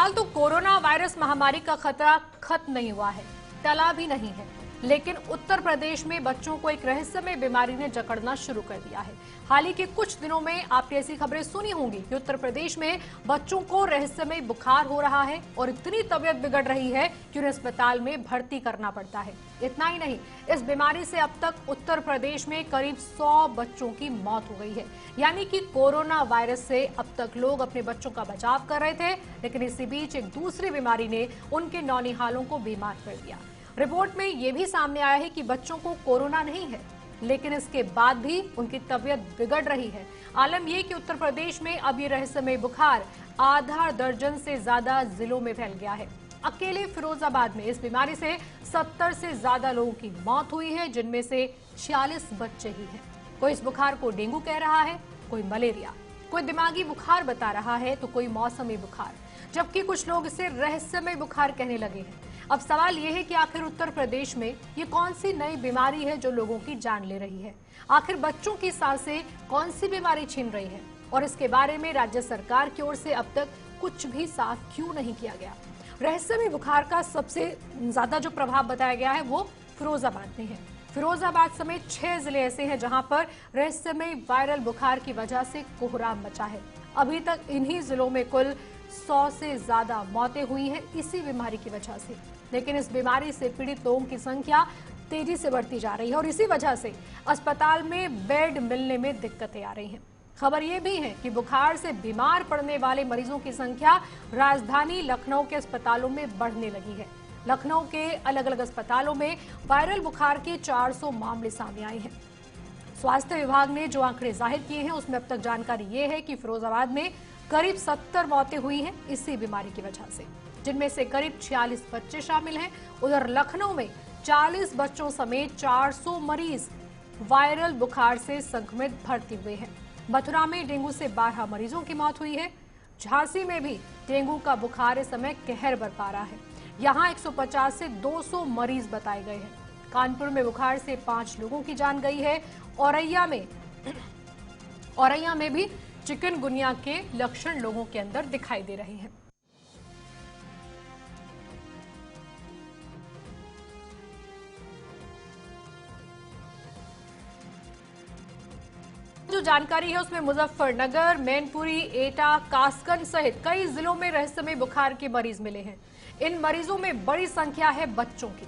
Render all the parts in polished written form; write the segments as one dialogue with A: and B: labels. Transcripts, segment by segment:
A: फिलहाल तो corona virus महामारी का खतरा खत्म नहीं हुआ है, टला भी नहीं है, लेकिन उत्तर प्रदेश में बच्चों को एक रहस्यमय बीमारी ने जकड़ना शुरू कर दिया है। हाल ही के कुछ दिनों में आपने ऐसी खबरें सुनी होंगी कि उत्तर प्रदेश में बच्चों को रहस्यमय बुखार हो रहा है और इतनी तबीयत बिगड़ रही है कि उन्हें अस्पताल में भर्ती करना पड़ता है। इतना ही नहीं, इस बीमारी से अब तक उत्तर प्रदेश में करीब 100 बच्चों की मौत हो गई है। यानी कि कोरोना वायरस से अब तक लोग अपने बच्चों का बचाव कर रहे थे, लेकिन इसी बीच एक दूसरी बीमारी ने उनके नौनिहालों को बीमार कर दिया। रिपोर्ट में यह भी सामने आया है कि बच्चों को कोरोना नहीं है, लेकिन इसके बाद भी उनकी तबीयत बिगड़ रही है। आलम यह कि उत्तर प्रदेश में अब ये रहस्यमय बुखार आधा दर्जन से ज्यादा जिलों में फैल गया है। अकेले फिरोजाबाद में इस बीमारी से 70 से ज्यादा लोगों की मौत हुई है, जिनमें से 46 बच्चे ही हैं। कोई इस बुखार को डेंगू कह रहा है, कोई मलेरिया, कोई दिमागी बुखार बता रहा है, तो कोई मौसमी बुखार, जबकि कुछ लोग इसे रहस्यमय बुखार कहने लगे हैं। अब सवाल यह है कि आखिर उत्तर प्रदेश में ये कौन सी नई बीमारी है जो लोगों की जान ले रही है? आखिर बच्चों की सांसें कौन सी बीमारी छीन रही है? और इसके बारे में राज्य सरकार की ओर से अब तक कुछ भी साफ क्यों नहीं किया गया? रहस्यमय बुखार का सबसे ज्यादा जो प्रभाव बताया गया है वो फिरोजाबाद में है। फिरोजाबाद समेत 6 जिले ऐसे हैं जहां पर रहस्यमय वायरल बुखार की वजह से कोहराम मचा है। अभी तक इन्हीं जिलों में कुल 100 से ज्यादा मौतें हुई हैं इसी बीमारी की वजह से। लेकिन इस बीमारी से पीड़ित लोगों की संख्या तेजी से बढ़ती जा रही है और इसी वजह से अस्पताल में बेड मिलने में दिक्कतें आ रही हैं। खबर यह भी है कि बुखार से बीमार पड़ने वाले मरीजों की संख्या राजधानी लखनऊ के अस्पतालों में बढ़ने लगी है। लखनऊ के अलग अलग अस्पतालों में वायरल बुखार के 400 मामले सामने आए हैं। स्वास्थ्य विभाग ने जो आंकड़े जाहिर किए हैं उसमें अब तक जानकारी ये है कि फिरोजाबाद में करीब 70 मौतें हुई हैं इसी बीमारी की वजह से, जिनमें से करीब 46 बच्चे शामिल हैं। उधर लखनऊ में 40 बच्चों समेत 400 मरीज वायरल बुखार से संक्रमित भर्ती हुए हैं। मथुरा में डेंगू से 12 मरीजों की मौत हुई है। झांसी में भी डेंगू का बुखार इस समय कहर बरपा रहा है। यहाँ 150 से 200 मरीज बताए गए हैं। कानपुर में बुखार से 5 लोगों की जान गई है। औरैया में भी चिकनगुनिया के लक्षण लोगों के अंदर दिखाई दे रहे हैं। जो जानकारी है उसमें मुजफ्फरनगर, मैनपुरी, एटा, कासगंज सहित कई जिलों में रहस्यमय बुखार के मरीज मिले हैं। इन मरीजों में बड़ी संख्या है बच्चों की।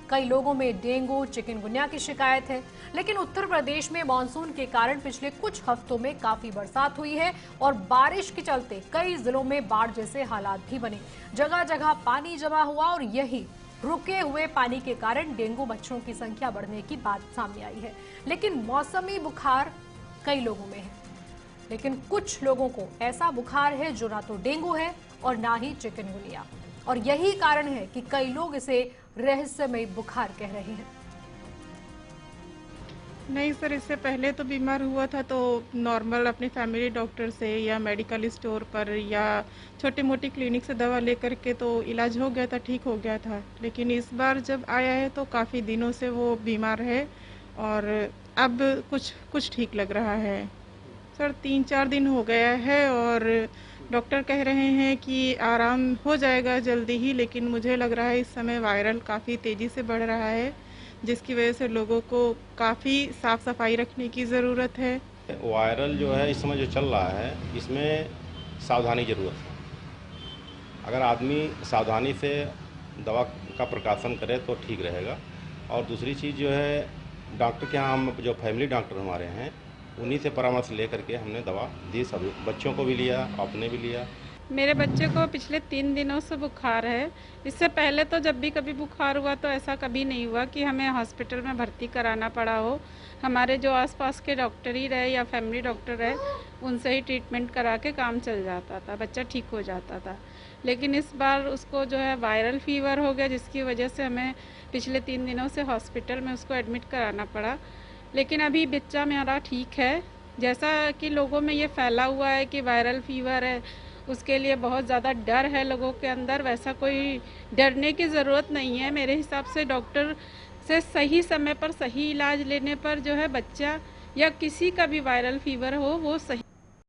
A: कई लोगों में डेंगू, चिकनगुनिया की शिकायत है। लेकिन उत्तर प्रदेश में मानसून के कारण पिछले कुछ हफ्तों में काफी बरसात हुई है और बारिश के चलते कई जिलों में बाढ़ जैसे हालात भी बने। जगह जगह पानी जमा हुआ और यही रुके हुए पानी के कारण डेंगू बच्चों की संख्या बढ़ने की बात सामने आई है। लेकिन मौसमी बुखार कई लोगों में है, लेकिन कुछ लोगों को ऐसा बुखार है जो ना तो डेंगू है और ना ही चिकनगुनिया, और यही कारण है कि कई लोग इसे रहस्यमय बुखार कह रहे हैं।
B: नहीं सर, इससे पहले तो बीमार हुआ था तो नॉर्मल अपने फैमिली डॉक्टर से या मेडिकल स्टोर पर या छोटी मोटी क्लिनिक से दवा लेकर के तो इलाज हो गया था, ठीक हो गया था। लेकिन इस बार जब आया है तो काफ़ी दिनों से वो बीमार है और अब कुछ ठीक लग रहा है। सर 3-4 दिन हो गया है और डॉक्टर कह रहे हैं कि आराम हो जाएगा जल्दी ही, लेकिन मुझे लग रहा है इस समय वायरल काफ़ी तेज़ी से बढ़ रहा है, जिसकी वजह से लोगों को काफ़ी साफ़ सफाई रखने की ज़रूरत है।
C: वायरल जो है इस समय जो चल रहा है इसमें सावधानी ज़रूरत है। अगर आदमी सावधानी से दवा का प्रकाशन करे तो ठीक रहेगा। और दूसरी चीज़ जो है, डॉक्टर के यहाँ हम जो फैमिली डॉक्टर हमारे हैं उन्हीं से परामर्श ले करके हमने दवा दी। सभी बच्चों को भी लिया, अपने भी लिया।
B: मेरे बच्चे को पिछले 3 दिनों से बुखार है। इससे पहले तो जब भी कभी बुखार हुआ तो ऐसा कभी नहीं हुआ कि हमें हॉस्पिटल में भर्ती कराना पड़ा हो। हमारे जो आसपास के डॉक्टर ही रहे या फैमिली डॉक्टर रहे, उनसे ही ट्रीटमेंट करा के काम चल जाता था, बच्चा ठीक हो जाता था। लेकिन इस बार उसको जो है वायरल फीवर हो गया, जिसकी वजह से हमें पिछले 3 दिनों से हॉस्पिटल में उसको एडमिट कराना पड़ा। लेकिन अभी बच्चा मेरा ठीक है। जैसा कि लोगों में ये फैला हुआ है कि वायरल फीवर है, उसके लिए बहुत ज़्यादा डर है लोगों के अंदर, वैसा कोई डरने की ज़रूरत नहीं है। मेरे हिसाब से डॉक्टर से सही समय पर सही इलाज लेने पर जो है बच्चा या किसी का भी वायरल फीवर हो वो सही